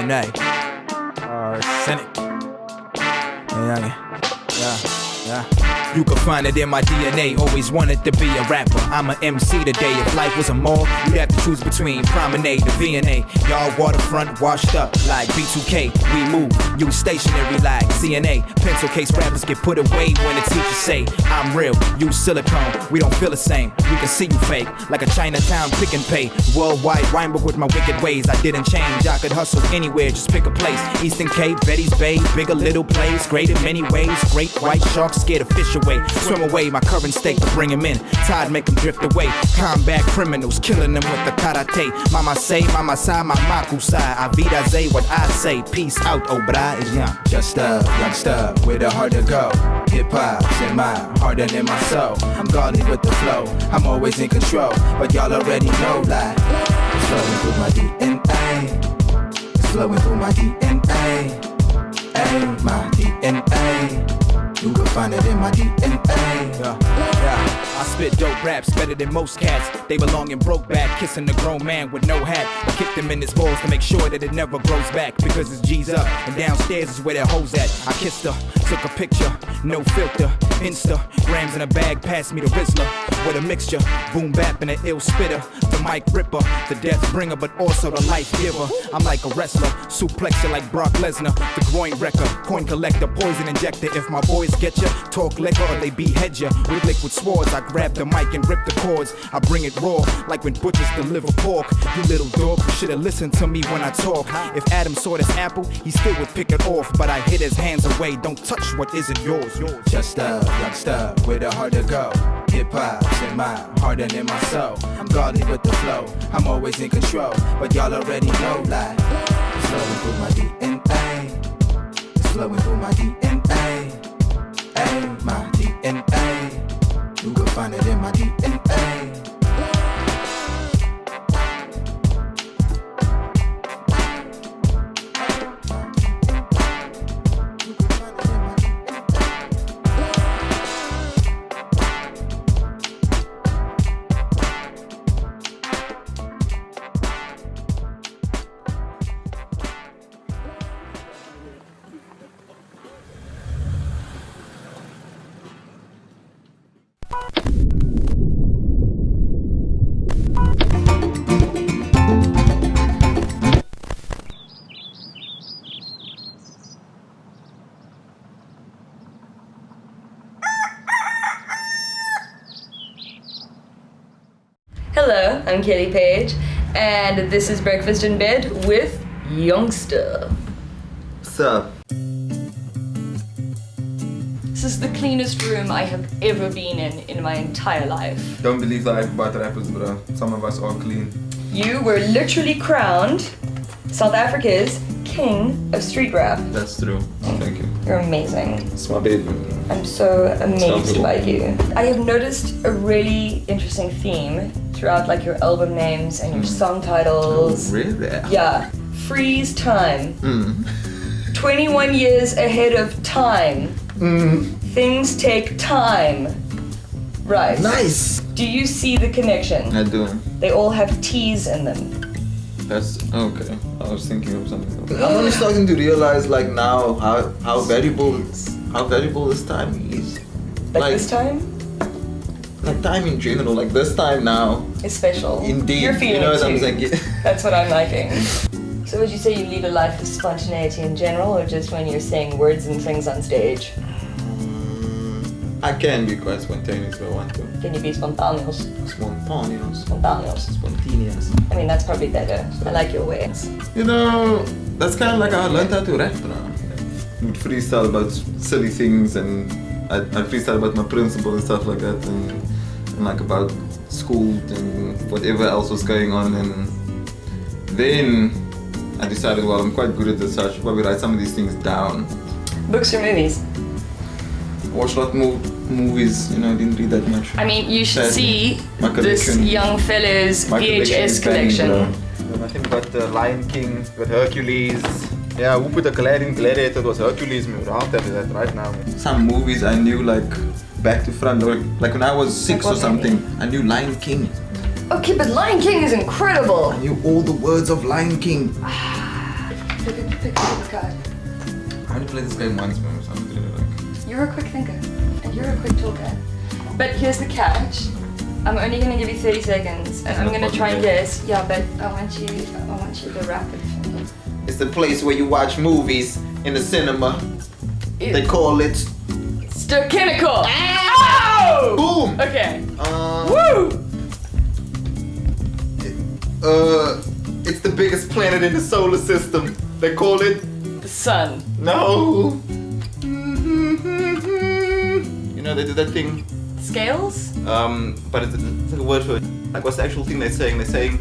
DNA. Arsenic. Yeah. You can find it in my DNA, always wanted to be a rapper. I'm an MC today, if life was a mall, you'd have to choose between Promenade to V&A. Y'all waterfront washed up like B2K. We move, use stationary like CNA. Pencil case rappers get put away when the teachers say I'm real, use silicone, we don't feel the same. We can see you fake, like a Chinatown pick and pay. Worldwide wine book with my wicked ways. I didn't change, I could hustle anywhere, just pick a place. Eastern Cape, Betty's Bay, bigger little place. Great in many ways, great white sharks scared of fish away. Swim away, my current state to bring him in. Tide make him drift away. Combat criminals, killing them with the karate. Mama say, mama sai, my maku sai. Avida say what I say. Peace out, oh, but I is young. Just a youngster with a heart to go. Hip hop's in my heart and in my soul. I'm godly with the flow. I'm always in control, but y'all already know like it's flowing through my DNA. It's flowing through my DNA. Ay, my DNA. You can find it in my DNA. Yeah. I spit dope raps better than most cats. They belong in broke back, kissing a grown man with no hat. I kick them in his balls to make sure that it never grows back. Because it's G's up, and downstairs is where that hoes at. I kissed her, took a picture, no filter. Insta, grams in a bag, pass me the Rizzler. With a mixture, boom bap and an ill spitter. The mic ripper, the death bringer, but also the life giver. I'm like a wrestler, suplex you like Brock Lesnar. The groin wrecker, coin collector, poison injector. If my boys get ya, talk liquor or they behead ya. With liquid swords, I grab the mic and rip the cords. I bring it raw, like when butchers deliver pork. You little dog, you should've listened to me when I talk. If Adam saw this apple, he still would pick it off. But I hit his hands away, don't touch what isn't yours. Just a youngster with a heart to go. Hip hop's in my heart and in my soul. I'm godly with the flow, I'm always in control. But y'all already know like it's flowing through my DNA. It's flowing through my DNA. Ay, my DNA. You can find it in my DNA. Hello, I'm Kelly Page, and this is Breakfast in Bed with Youngster. What's up? This is the cleanest room I have ever been in my entire life. Don't believe life about rappers, bro. Some of us are clean. You were literally crowned South Africa's king of street rap. That's true. Oh, thank you. You're amazing. It's my baby. I'm so amazed by you. I have noticed a really interesting theme throughout like your album names and your song titles. Oh, really? Yeah. Freeze time. 21 years ahead of time. Things take time. Right. Nice. Do you see the connection? I do. They all have T's in them. That's okay. I was thinking of something else. I'm only starting to realize like now how valuable this time is. Like this time? Like time in general, like this time now. It's special. Indeed. You're feeling you know it what I'm too. saying? That's what I'm liking. So would you say you lead a life of spontaneity in general, or just when you're saying words and things on stage? I can be quite spontaneous if I want to. Can you be spontaneous? Spontaneous. I mean, that's probably better. I like your ways. You know, that's kind of like how I learned how to rap now. With freestyle about silly things and I freestyle about my principal and stuff like that, and like about school and whatever else was going on. And then I decided, well, I'm quite good at this, so I should probably write some of these things down. Books or movies? Watch a lot more movies, you know, I didn't read that much. I mean, you should see My this collection- young fella's my VHS collection. I think we got the Lion King, we got Hercules. Yeah, who put a Gladiator? It was Hercules, man. I'll tell you that right now. Some movies I knew like back to front, like when I was 6 or what something, I knew Lion King. Okay, but Lion King is incredible. I knew all the words of Lion King. Pick a card. I only played this game once, man, so I'm really like... You're a quick thinker, and you're a quick talker. But here's the catch. I'm only gonna give you 30 seconds, and I'm gonna try and guess. Yeah, but I want you to rap it for me. It's the place where you watch movies in the cinema. They call it... Staccynical! Oh! Boom! Okay. Woo! It's the biggest planet in the solar system. They call it... The sun. No! You know, they do that thing. Scales? But it's like a word for it. Like, what's the actual thing they're saying? They're saying...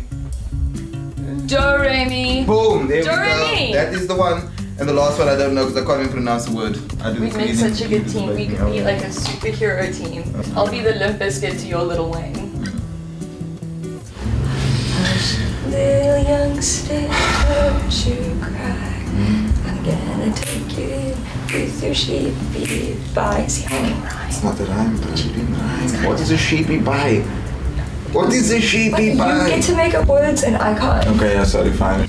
Do, re, mi. Boom! There we Do, re, go. mi. That is the one. And the last one I don't know because I can't even pronounce the word. I do We make such a good team. We could be like a superhero team. I'll be the Limp Bizkit to your Little Wayne. Little youngster, don't you cry. I'm gonna take you in with your sheepy bye. See how it rhymes? It's not a rhyme, but it didn't rhyme. What is a sheepy pie? What is a sheepy You pie? get to make up words and I can't. Okay, yeah, sorry, fine.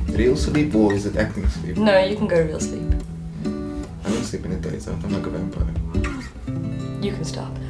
Real sleep or is it acting sleep? No, you can go real sleep. I don't sleep in the day, so I'm like a vampire. You can stop now.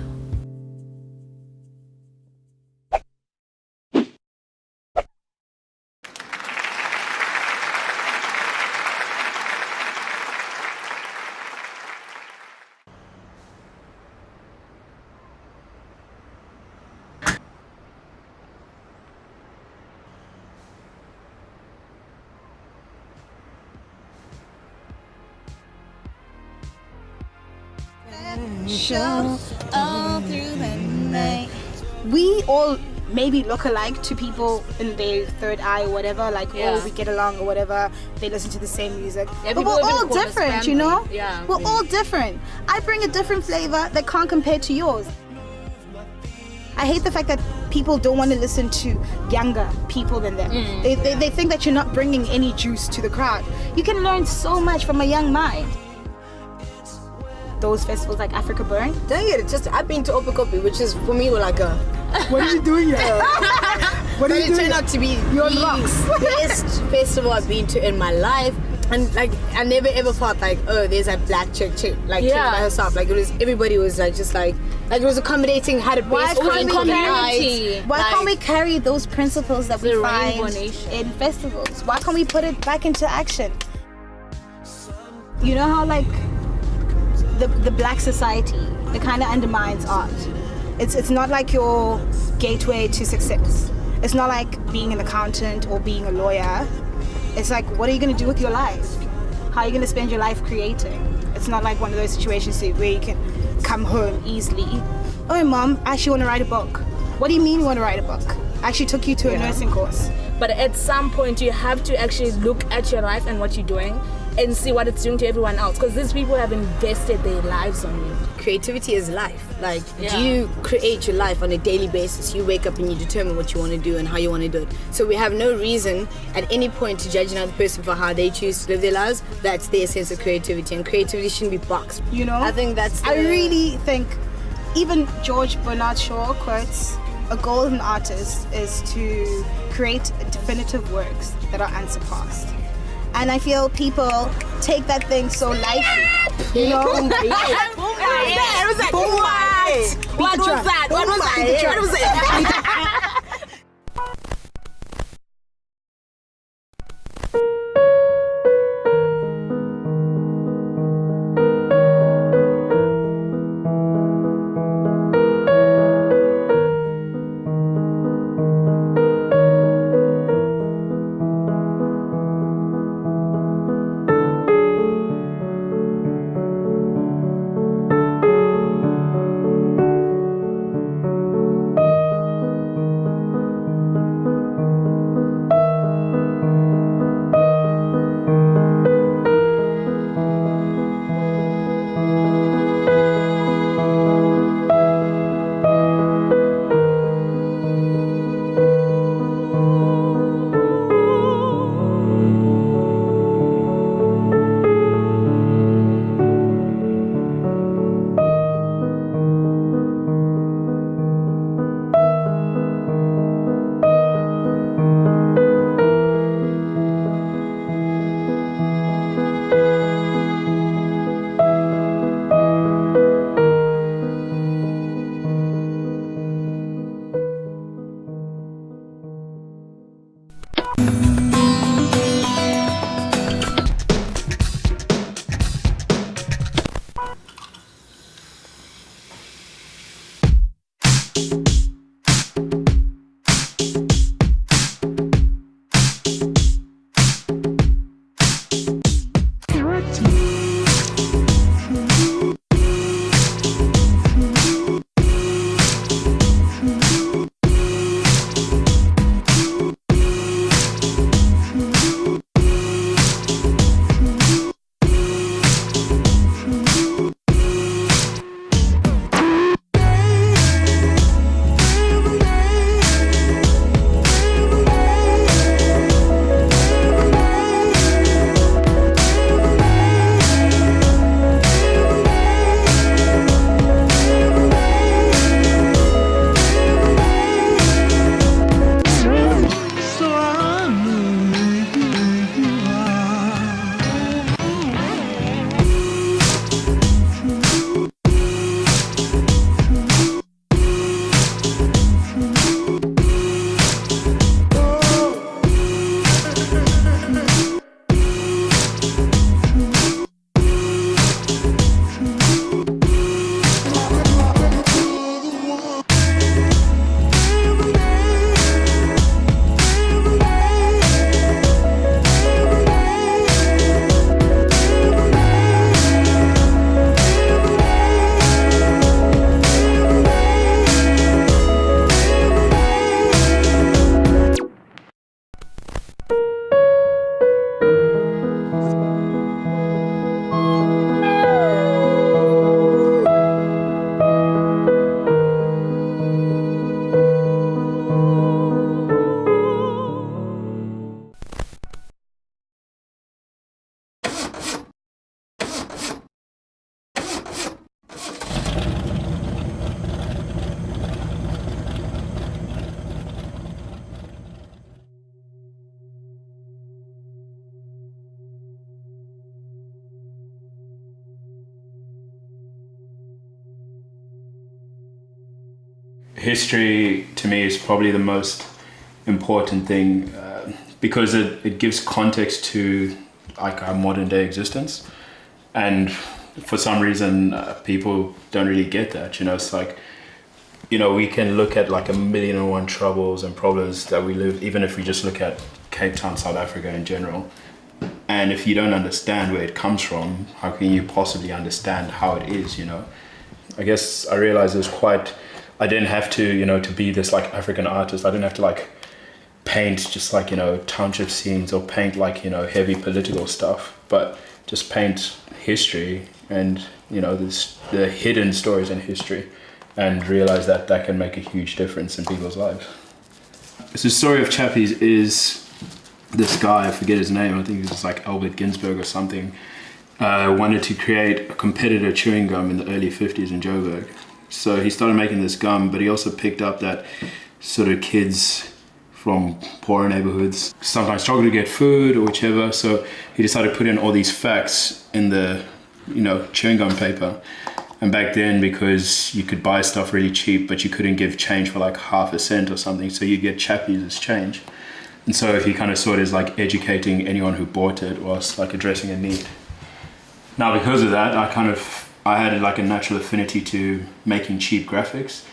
Show all through the night. We all maybe look alike to people in their third eye or whatever, like oh we get along or whatever, they listen to the same music. Yeah, but people we're are all gonna call us different, you know? family. Yeah. We're all different. I bring a different flavor that can't compare to yours. I hate the fact that people don't want to listen to younger people than them. They think that you're not bringing any juice to the crowd. You can learn so much from a young mind. Those festivals like Africa Burn. Don't get it twisted. I've been to Open Copy, which is for me like a. What are you doing here? What are But you it doing? turned out to be You're on the rocks. best festival I've been to in my life, and like I never ever felt like there's a black chick like chick by herself. Like it was everybody was like just like it was accommodating, had a Why best can't we community. Why can't we carry those principles that we The find Rainbow Nation. in festivals? Why can't we put it back into action? You know how like the black society, it kind of undermines art. It's not like your gateway to success. It's not like being an accountant or being a lawyer. It's like, what are you going to do with your life? How are you going to spend your life creating? It's not like one of those situations where you can come home easily. Oh, mom, I actually want to write a book. What do you mean you want to write a book? I actually took you to a nursing course. But at some point, you have to actually look at your life and what you're doing and see what it's doing to everyone else, because these people have invested their lives on you. Creativity is life. Like you create your life on a daily basis. You wake up and you determine what you want to do and how you want to do it. So we have no reason at any point to judge another person for how they choose to live their lives. That's their sense of creativity, and creativity shouldn't be boxed. You know? I think that's I really think even George Bernard Shaw quotes, a goal of an artist is to create definitive works that are unsurpassed. And I feel people take that thing so lightly. You know? What was that? What was that? What was that? What was it? History to me is probably the most important thing because it gives context to like our modern day existence, and for some reason people don't really get that. It's like, we can look at like 1,000,001 troubles and problems that we live, even if we just look at Cape Town, South Africa in general, and if you don't understand where it comes from, how can you possibly understand how it is? I guess I realized I didn't have to, to be this like African artist. I didn't have to like paint just like, township scenes or paint like, heavy political stuff, but just paint history and, the hidden stories in history, and realize that that can make a huge difference in people's lives. So the story of Chappies is this guy, I forget his name, I think it was like Albert Ginsberg or something, wanted to create a competitor chewing gum in the early 50s in Joburg. So he started making this gum, but he also picked up that sort of kids from poorer neighborhoods sometimes struggle to get food or whichever. So he decided to put in all these facts in the, chewing gum paper. And back then, because you could buy stuff really cheap, but you couldn't give change for like 0.5 cent or something, so you get Chappies as change. And so he kind of saw it as like educating anyone who bought it whilst like addressing a need. Now, because of that, I had like a natural affinity to making cheap graphics.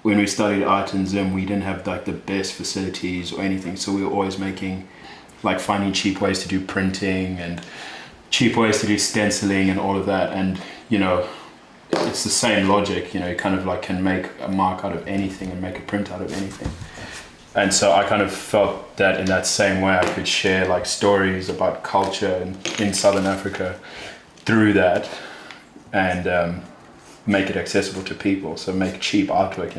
When we studied art in Zim, we didn't have like the best facilities or anything, so we were always finding cheap ways to do printing and cheap ways to do stenciling and all of that. And it's the same logic, you kind of like can make a mark out of anything and make a print out of anything. And so I kind of felt that in that same way I could share like stories about culture in Southern Africa through that, and make it accessible to people. So make cheap artwork,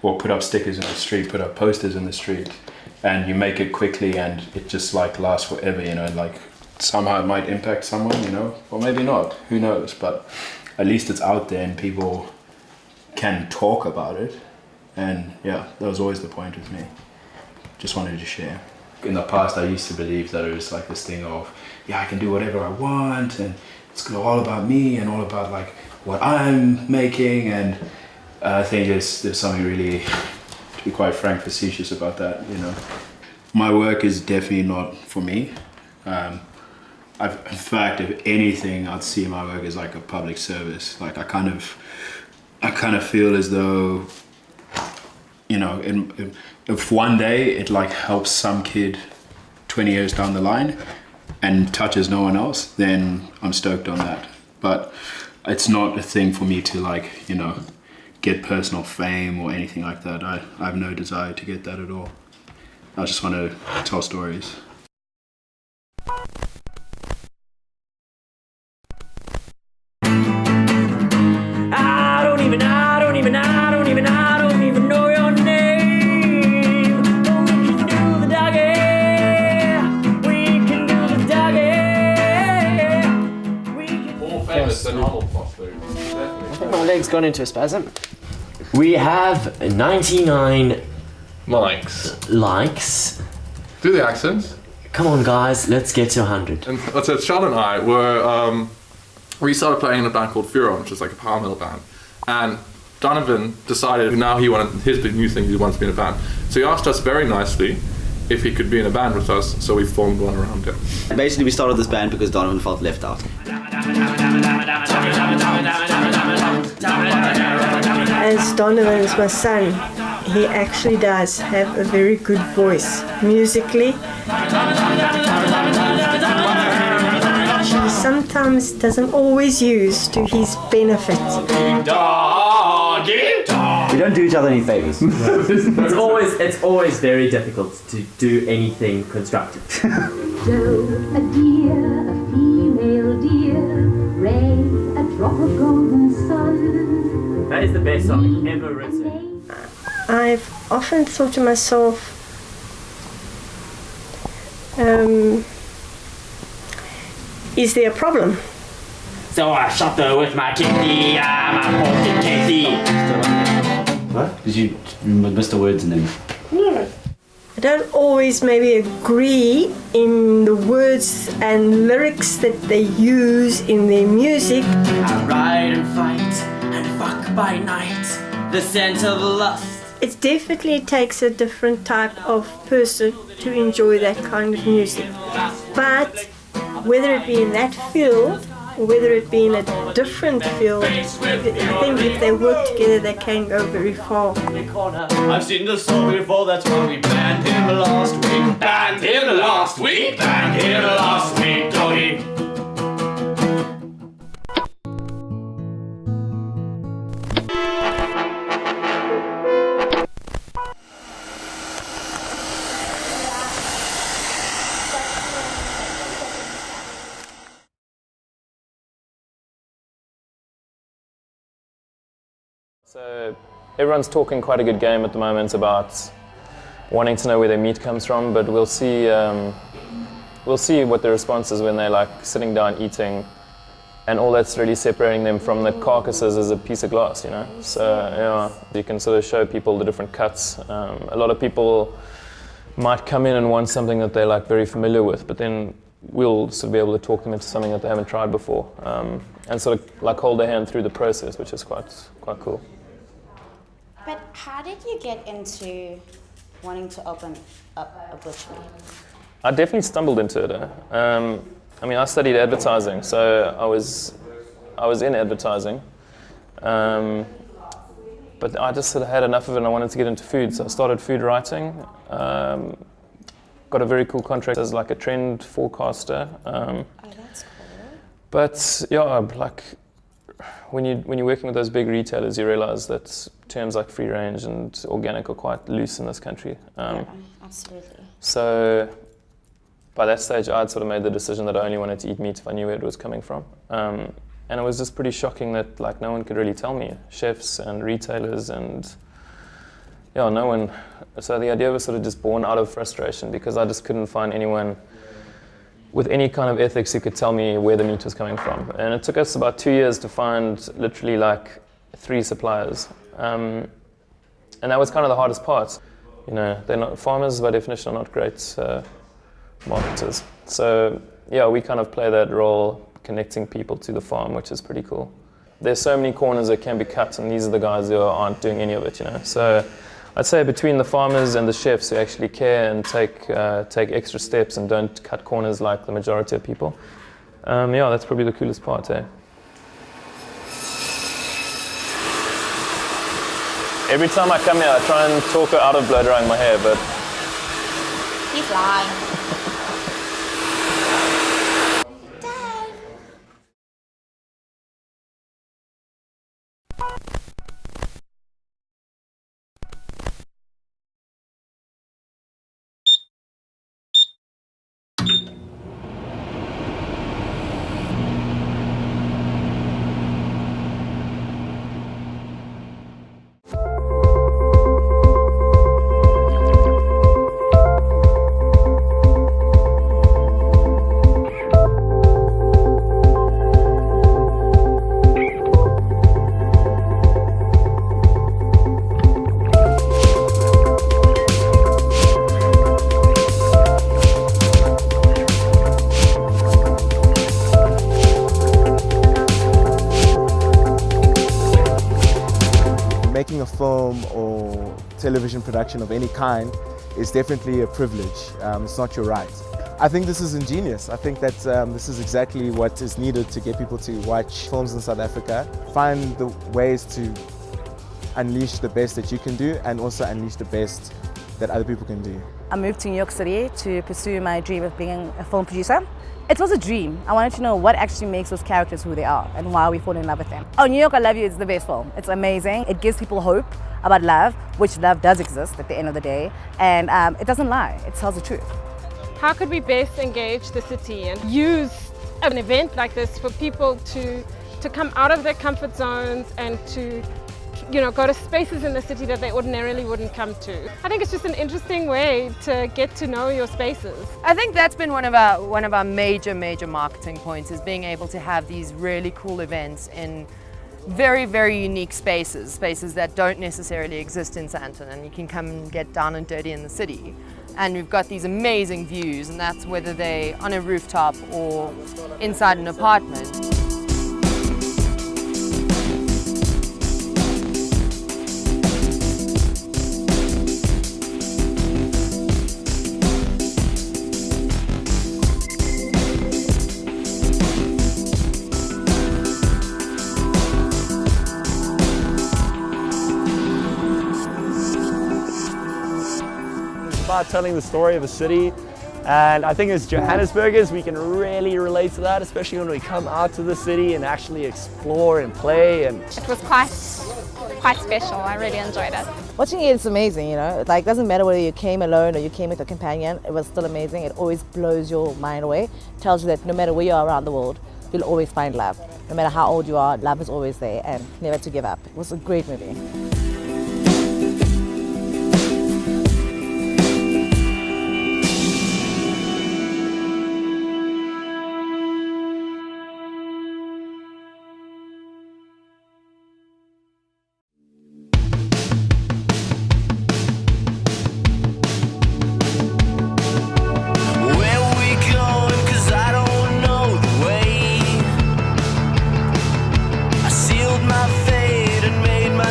or put up stickers in the street, put up posters in the street, and you make it quickly and it just like lasts forever, and like somehow it might impact someone, or maybe not, who knows, but at least it's out there and people can talk about it. And yeah, that was always the point with me. Just wanted to share. In the past, I used to believe that it was like this thing of, I can do whatever I want and it's all about me and all about like what I'm making, and I think there's something really, to be quite frank, facetious about that. My work is definitely not for me. In fact, if anything, I'd see my work as like a public service. Like I kind of feel as though you know, if one day it like helps some kid 20 years down the line and touches no one else, then I'm stoked on that. But it's not a thing for me to like, you know, get personal fame or anything like that. I have no desire to get that at all. I just want to tell stories. I don't even know your name. But we can do the doggy. We can do the doggy. We can. More famous than Arnold fast food. I think my leg's gone into a spasm. We have 99 likes. Do the accents. Come on, guys, let's get to 100. And so Charlotte and I were, we started playing in a band called Furon, which is like a power metal band. And Donovan decided now he wanted, his big new thing, he wants to be in a band. So he asked us very nicely if he could be in a band with us, so we formed one around him. Basically, we started this band because Donovan felt left out. As Donovan is my son, he actually does have a very good voice musically. He sometimes doesn't always use to his benefit. We don't do each other any favors. It's always very difficult to do anything constructive. So, a deer, a female deer, Ray, a drop of golden sun. That is the best song ever written. I've often thought to myself, is there a problem? So I shot her with my kitty, my pocket kitty. What? Did you miss the words in them? No. I don't always maybe agree in the words and lyrics that they use in their music. I ride and fight and fuck by night, the scent of lust. It definitely takes a different type of person to enjoy that kind of music. But whether it be in that field or whether it be in a different field, I think if they work together they can go very far. I've seen the song before, that's why we banned him last week. Banned him last week. Banned him last week, doggy. So everyone's talking quite a good game at the moment about wanting to know where their meat comes from, but we'll see what the response is when they're like sitting down eating, and all that's really separating them from the carcasses is a piece of glass, you know. So yeah, you can sort of show people the different cuts. A lot of people might come in and want something that they're like very familiar with, but then we'll sort of be able to talk them into something that they haven't tried before, and sort of like hold their hand through the process, which is quite cool. But how did you get into wanting to open up a butchery? I definitely stumbled into it. I mean, I studied advertising, so I was in advertising, but I just sort of had enough of it and I wanted to get into food, so I started food writing. Got a very cool contract as like a trend forecaster. Oh, that's cool. But yeah, like when you're working with those big retailers, you realize that terms like free range and organic are quite loose in this country. Yeah, absolutely. So by that stage, I'd sort of made the decision that I only wanted to eat meat if I knew where it was coming from. And it was just pretty shocking that like no one could really tell me, chefs and retailers and yeah, no one. So the idea was sort of just born out of frustration because I just couldn't find anyone with any kind of ethics who could tell me where the meat was coming from. And it took us about 2 years to find literally like 3 suppliers. And that was kind of the hardest part. You know, they're not, farmers by definition are not great marketers. So yeah, we kind of play that role, connecting people to the farm, which is pretty cool. There's so many corners that can be cut, and these are the guys who aren't doing any of it, you know. So I'd say between the farmers and the chefs who actually care and take extra steps and don't cut corners like the majority of people, yeah, that's probably the coolest part, eh? Every time I come here, I try and talk her out of blow drying my hair, but He's lying. Making a film or television production of any kind is definitely a privilege. It's not your right. I think this is ingenious. I think that this is exactly what is needed to get people to watch films in South Africa. Find the ways to unleash the best that you can do and also unleash the best that other people can do. I moved to New York City to pursue my dream of being a film producer. It was a dream. I wanted to know what actually makes those characters who they are and why we fall in love with them. Oh, New York, I Love You is the best film. It's amazing. It gives people hope about love, which love does exist at the end of the day, and it doesn't lie. It tells the truth. How could we best engage the city and use an event like this for people to come out of their comfort zones and to go to spaces in the city that they ordinarily wouldn't come to. I think it's just an interesting way to get to know your spaces. I think that's been one of our major marketing points, is being able to have these really cool events in very, very unique spaces that don't necessarily exist in Sandton, and you can come and get down and dirty in the city. And we've got these amazing views, and that's whether they're on a rooftop or inside an apartment. About telling the story of a city, and I think as Johannesburgers we can really relate to that, especially when we come out to the city and actually explore and play. And it was quite special. I really enjoyed it. Watching it is amazing, It doesn't matter whether you came alone or you came with a companion. It was still amazing. It always blows your mind away. It tells you that no matter where you are around the world, you'll always find love. No matter how old you are, love is always there, and never to give up. It was a great movie.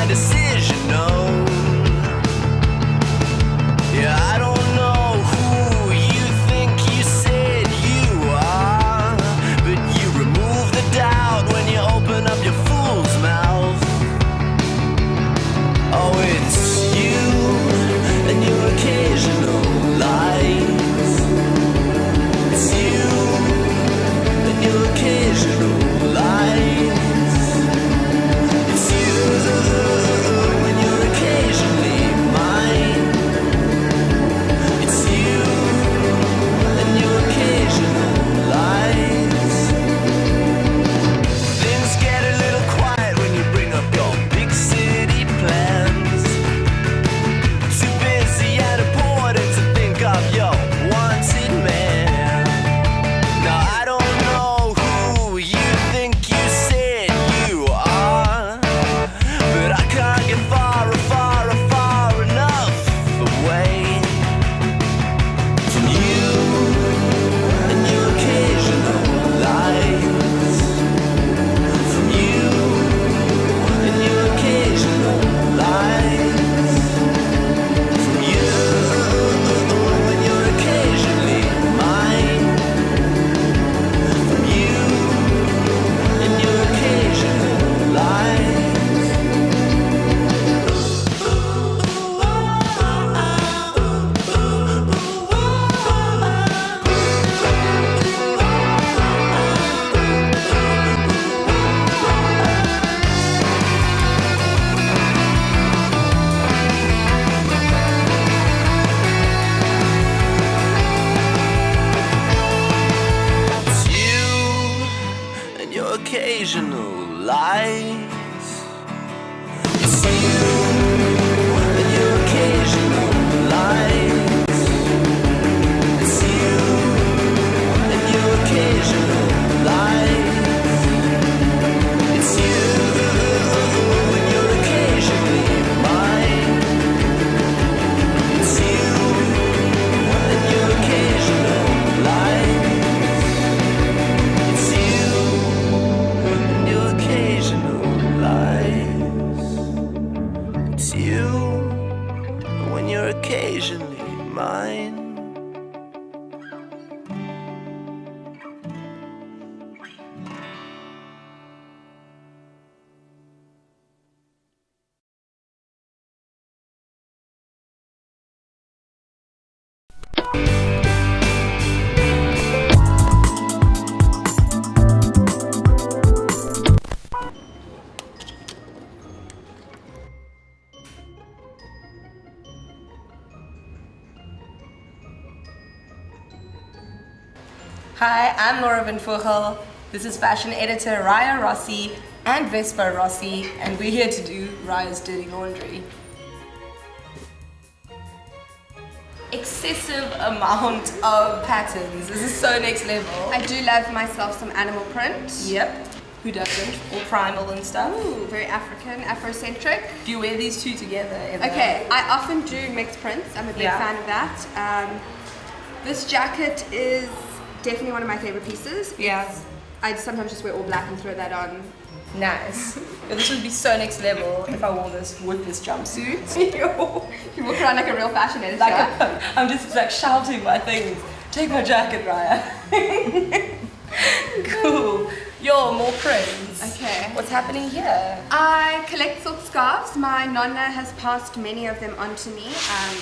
Decision. when you're occasionally mine. Hi, I'm Laura Van Vogel. This is fashion editor Raya Rossi and Vespa Rossi, and we're here to do Raya's dirty laundry. Excessive amount of patterns. This is so next level. I do love myself some animal print. Yep. Who doesn't? Or primal and stuff. Ooh, very African, Afrocentric. Do you wear these two together ever? Okay, I often do mixed prints. I'm a big fan of that. This jacket is definitely one of my favorite pieces. Yeah. I sometimes just wear all black and throw that on. Nice. Yeah, this would be so next level if I wore this with this jumpsuit. You walk around like a real fashion editor. I'm just like shouting my things. Take my jacket, Raya. Cool. Yo, more prints. Okay. What's happening here? I collect silk scarves. My nonna has passed many of them on to me.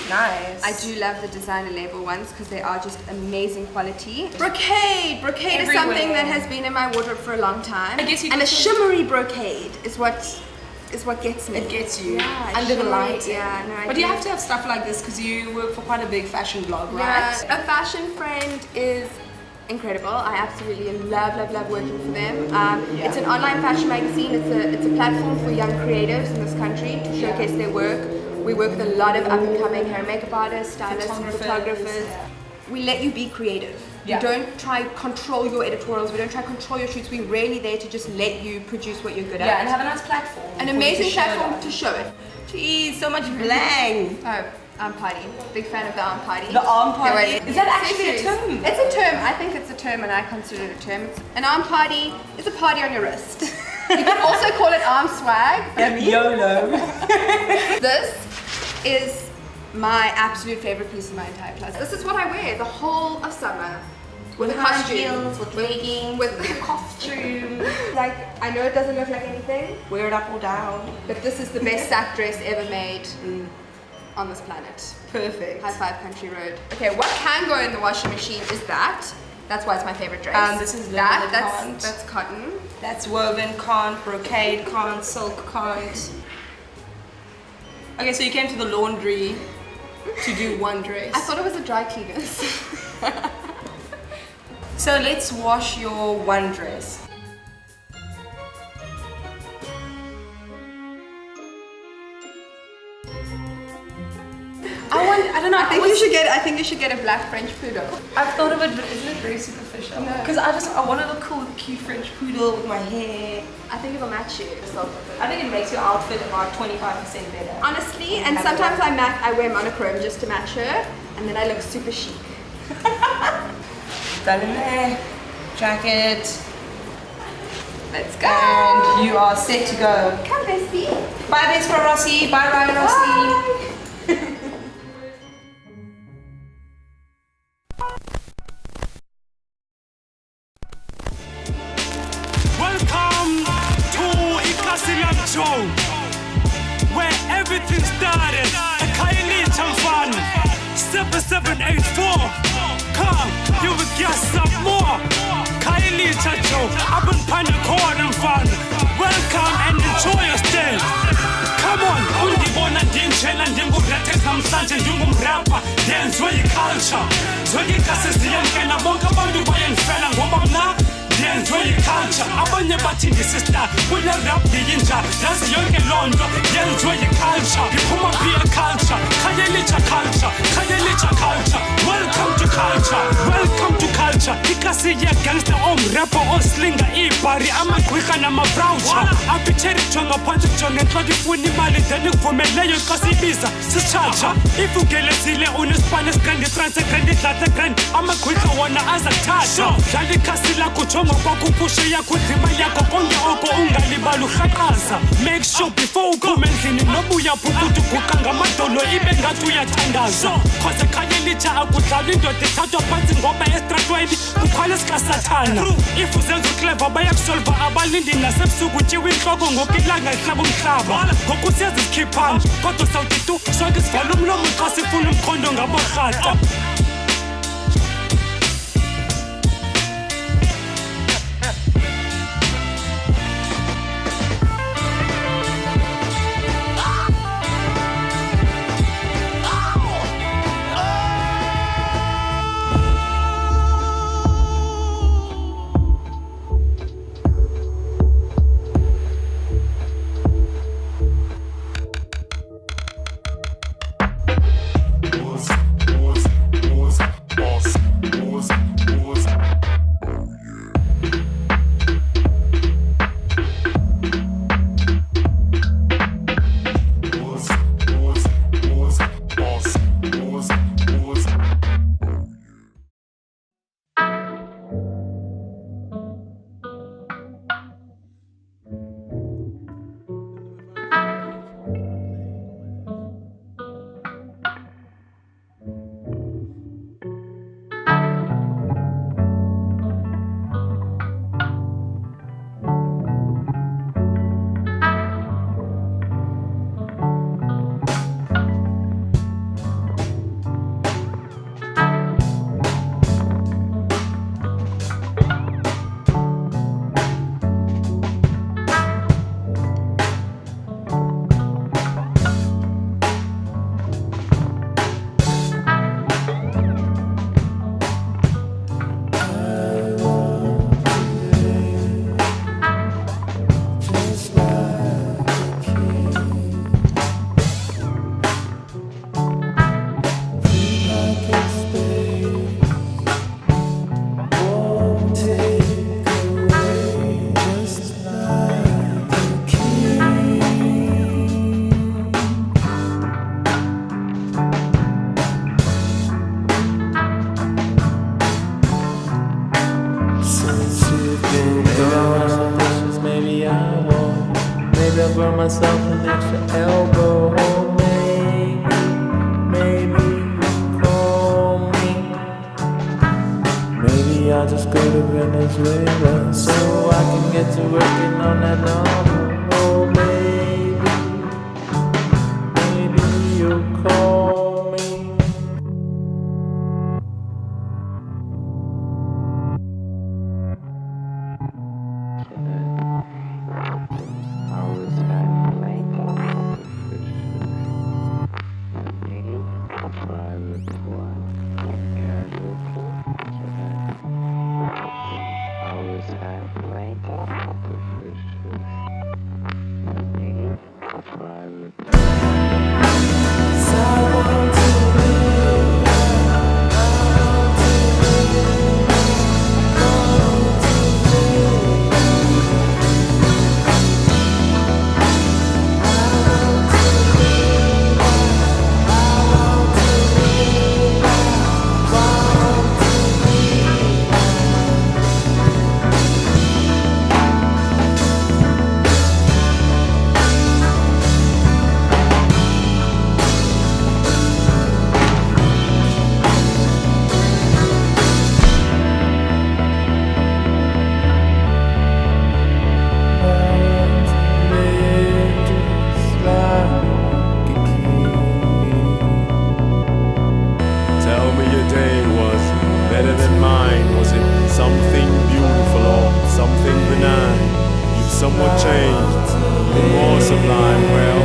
Nice. I do love the designer label ones because they are just amazing quality. Brocade! Brocade is something that has been in my wardrobe for a long time. I guess you and a shimmery brocade is what gets me. It gets you under the light. Yeah, no, but you have to have stuff like this because you work for quite a big fashion blog, right? Yeah, a fashion friend is incredible. I absolutely love working for them. It's an online fashion magazine. It's a platform for young creatives in this country to showcase their work. We work with a lot of up-and-coming hair and makeup artists, stylists, photographers. We let you be creative. Yeah. We don't try control your editorials. We don't try control your shoots. We're really there to just let you produce what you're good at. Yeah, and have a nice platform. An amazing platform to show it. Jeez, so much blang. Oh, arm party. Big fan of the arm party. The arm party? Yeah, Is that actually a term? It's a term. I think it's a term and I consider it a term. An arm party is a party on your wrist. You can also call it arm swag. YOLO. This is my absolute favorite piece of my entire closet. This is what I wear the whole of summer. With a costume. Heels, with leggings, with a costume. Like, I know it doesn't look like anything. Wear it up or down. But this is the best sack dress ever made on this planet. Perfect. High five, country road. Okay, what can go in the washing machine is that. That's why it's my favorite dress. This is that's cotton. That's woven, can't, brocade, can't, silk, can't. Okay, so you came to the laundry to do one dress. I thought it was a dry cleaners. So let's wash your one dress. I don't know. I think you should get a black French poodle. I've thought of it, but isn't it very superficial? No. Because I want to look cool with a cute French poodle with my hair. I think it'll match you. I think it makes your outfit about 25% better. Honestly, and sometimes I wear monochrome just to match her, and then I look super chic. Done in there. Jacket. Let's go. And you are set to go. Come, Bestie. Bye, Vespa Rossi. Bye, Ryan Rossi. Welcome to Ikasilam Show, where everything started. A Kylie Chamfan, 7784. Come, you will get some more. Kylie Chacho, I've been panning corn and fun. Welcome and enjoy your stay. Come on, undibona ndinjena ndingubrethe namhlanje ndingumrapper ndiyenziwe yiculture zoyikaseziyemkena bonke abantu bayendifela ngoba mna ndiyenziwe yiculture abanye bathi ndisistar kune-rap ndiyinja yazi yonke loo nto yenziwe yiculture ndiphuma phi eculture khayelitsha culture khayelitsha culture welcome to culture welcome to culture ikasi yegangster omrapper oslinga iibhari amagqwirha namavrawutsha apitsherijwa ngaphantsi kujonga entloko ifuna imali then kuvumeleyo ikasibiza sisitshatsha ifugelezile unesipane esigrand ifrance egrand idlatha egrand amagqwirha wona aza kuthatha dlala ikhasi lakho jonga kwakho upushe yakho idrima yakho konke oko ungalibali urhaqaza make sure before uphume endlini noba uyaphukuthi uguqa ngamadolo ibe ngathi uyathandaza cause ekhaya elitsha akudlali indoda ithathwa phansi ngoba estratweni kukhwela esikasathana if uzenza uclever bayakusolva abalindi nasebusuku utyiwa intloko ngoku ilanga lihlaba umhlaba ngoku siyazikhiphana kodwa sawuthi tu sonke sivala umlomo xa sifuna umkhondo ngaborhata Myself an extra elbow, maybe call me. Maybe I'll just go to Venezuela so I can get to working on that novel. Oh, maybe you'll call me. somewhat changed, more sublime. Well,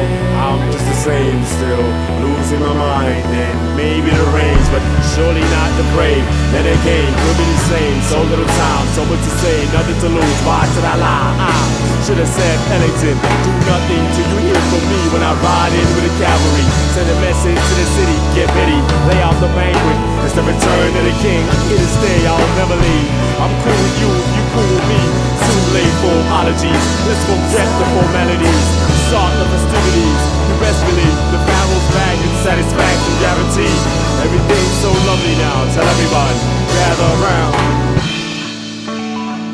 I'm just the same still, losing my mind and maybe the range, but surely not the brave. Then again, could be the same, so little time, so much to say, nothing to lose. Why should I lie? I should have said Ellington, do nothing till you hear from me when I ride in with the cavalry. Send a message to the city, get ready, lay out the banquet. It's the return of the king, I'm here to stay, I'll never leave. I'm cool with you, you cool with me. Too late for apologies, let's forget the formalities. Start the festivities, you best believe the barrel's back and satisfaction guaranteed. Everything's so lovely now, tell everybody, gather around.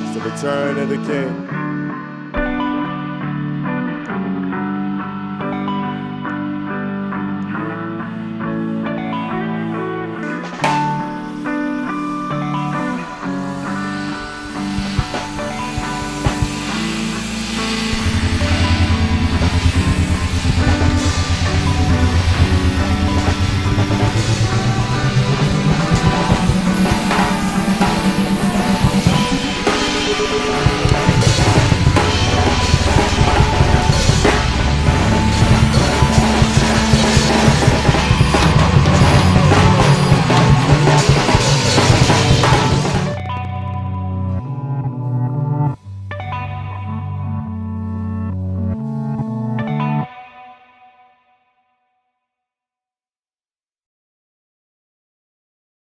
It's the return of the king.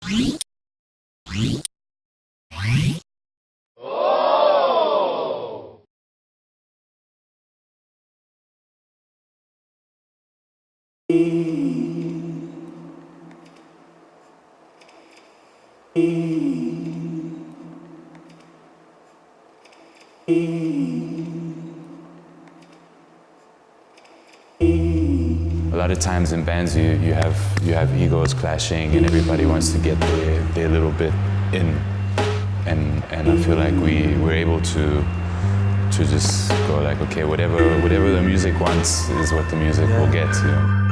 A lot of times in bands you have egos clashing and everybody wants to get their little bit in, and I feel like we're able to just go like, okay, whatever the music wants is what the music will get, you know.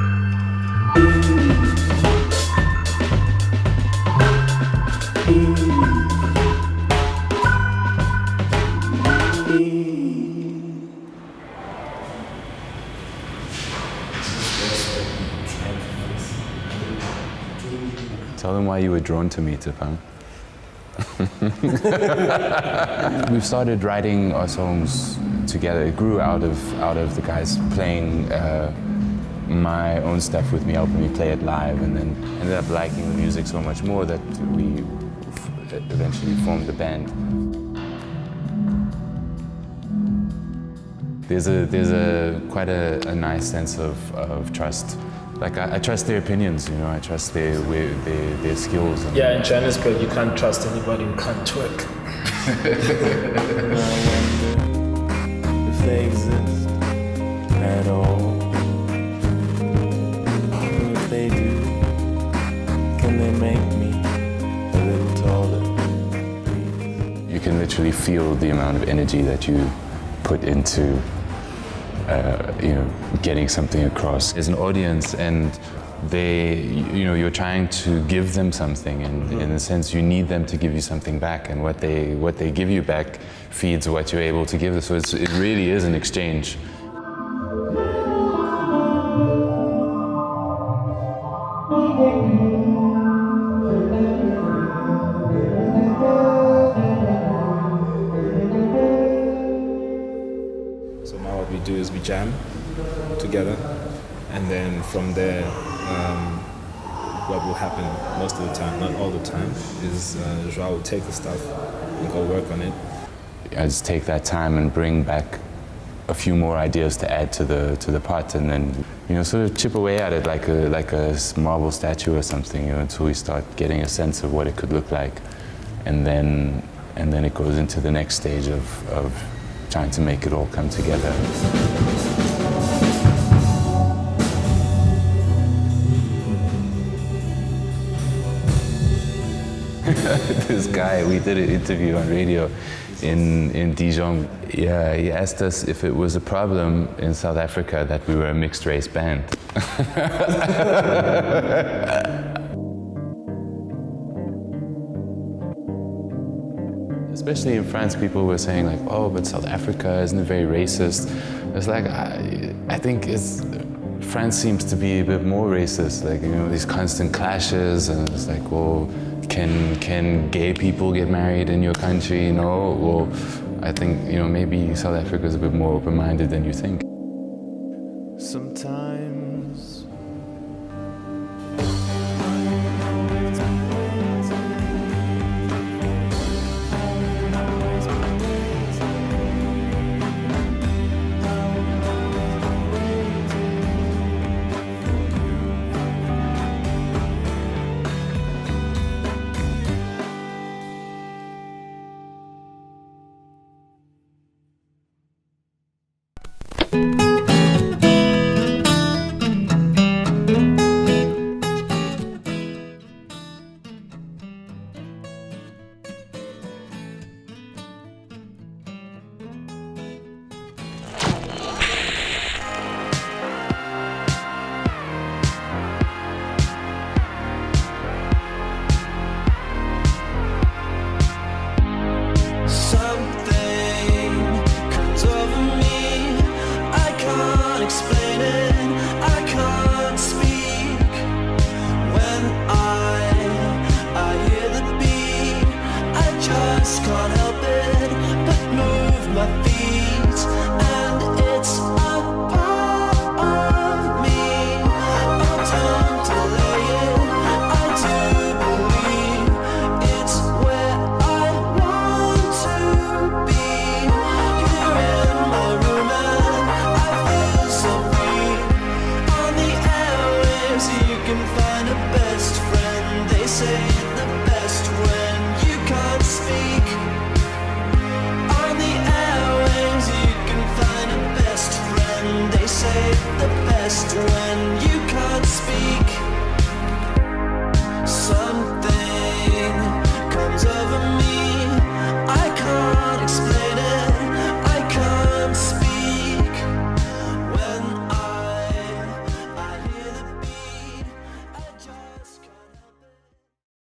Tell them why you were drawn to me, Tipang. We've started writing our songs together. It grew out of the guys playing my own stuff with me, helping me play it live, and then ended up liking the music so much more that we eventually formed the band. There's quite a nice sense of trust. Like I trust their opinions, you know. I trust their skills. Yeah, in Johannesburg, you can't trust anybody who can't twerk. I wonder if they exist at all. And if they do, can they make me a little taller? You can literally feel the amount of energy that you put into getting something across. As an audience, and you're trying to give them something, and in a sense you need them to give you something back, and what they give you back feeds what you're able to give them. So it really is an exchange. So now what we do is we jam together, and then from there, what will happen most of the time, not all the time, is Joao will take the stuff and go work on it. I just take that time and bring back a few more ideas to add to the part, and then sort of chip away at it like a marble statue or something, until we start getting a sense of what it could look like, and then it goes into the next stage of trying to make it all come together. This guy, we did an interview on radio in Dijon. Yeah, he asked us if it was a problem in South Africa that we were a mixed race band. Especially in France, people were saying like, oh, but South Africa isn't it very racist? It's like, I think France seems to be a bit more racist, like, these constant clashes, and it's like, well, can gay people get married in your country? Well, I think, maybe South Africa is a bit more open-minded than you think. Sometimes can find a best friend. They say the best when you can't speak. On the airwaves you can find a best friend. They say the best when